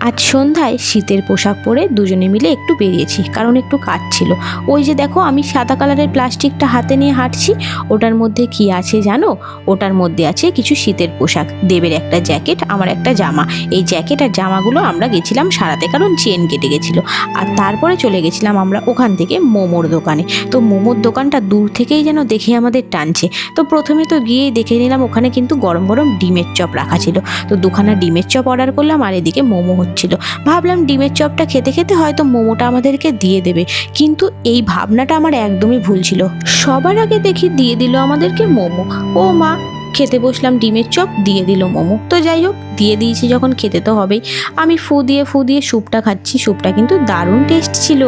আজ সন্ধ্যায় শীতের পোশাক পরে দুজনে মিলে একটু বেরিয়েছি, কারণ একটু কাজ ছিল। ওই যে দেখো আমি সাদা কালারের প্লাস্টিকটা হাতে নিয়ে হাঁটছি, ওটার মধ্যে কি আছে জানো? ওটার মধ্যে আছে কিছু শীতের পোশাক, দেবের একটা জ্যাকেট, আমার একটা জামা। এই জ্যাকেট আর জামাগুলো আমরা গেছিলাম সারাতে, কারণ চেন কেটে গেছিলো। আর তারপরে চলে গেছিলাম আমরা ওখান থেকে মোমোর দোকানে। তো মোমোর দোকানটা দূর থেকেই যেন দেখে আমাদের টানছে। তো প্রথমে তো গিয়েই দেখে নিলাম ওখানে কিন্তু গরম গরম ডিমের চপ রাখা ছিল। তো দুখানা ডিমের চপ অর্ডার করলাম, আর এদিকে মোমো হচ্ছিল। ভাবলাম ডিমের চপটা খেতে খেতে হয়তো মোমোটা আমাদেরকে দিয়ে দেবে, কিন্তু এই ভাবনাটা আমার একদমই ভুল ছিল। সবার আগে দেখি দিয়ে দিল আমাদেরকে মোমো। ও মা! খেতে বসলাম ডিমের চপ, দিয়ে দিল মোমো। তো যাই হোক, দিয়ে দিয়েছি যখন খেতে তো হবেই। আমি ফু দিয়ে স্যুপটা খাচ্ছি। স্যুপটা কিন্তু দারুণ টেস্ট ছিল,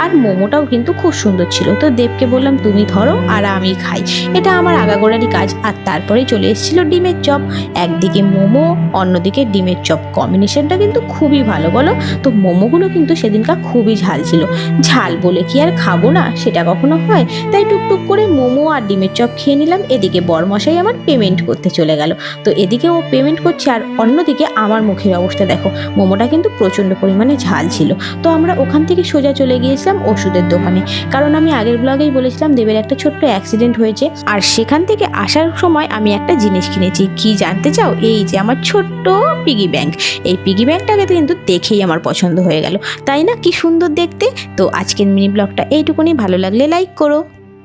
আর মোমোটাও কিন্তু খুব সুন্দর ছিল। তো দেবকে বললাম তুমি ধরো আর আমি খাই, এটা আমার আগাগোড়ারই কাজ। আর তারপরেই চলে এসেছিল ডিমের চপ। একদিকে মোমো, অন্যদিকে ডিমের চপ, কম্বিনেশনটা কিন্তু খুবই ভালো, বলো? তো মোমোগুলো কিন্তু সেদিনকার খুবই ঝাল ছিল। ঝাল বলে কি আর খাবো না, সেটা কখনো হয়? তাই টুকটুক করে মোমো আর ডিমের চপ খেয়ে নিলাম। এদিকে বরমশাই আমার পেমেন্ট করতে চলে গেল। তো এদিকে ও পেমেন্ট করছে, আর অন্যদিকে আমার মুখের অবস্থা দেখো। মোমোটা কিন্তু প্রচণ্ড পরিমাণে ঝাল ছিল। তো আমরা ওখান থেকে সোজা চলে গিয়েছিলাম ওষুধের দোকানে, কারণ আমি আগের ব্লগেই বলেছিলাম দেবের একটা ছোট্ট অ্যাক্সিডেন্ট হয়েছে। আর সেখান থেকে আসার সময় আমি একটা জিনিস কিনেছি। কি জানতে চাও? এই যে আমার ছোট্ট পিগি ব্যাংক। এই পিগি ব্যাংকটাকে কিন্তু দেখেই আমার পছন্দ হয়ে গেল, তাই না? কি সুন্দর দেখতে। তো আজকের মিনি ব্লগটা এইটুকুনি। ভালো লাগলে লাইক করো।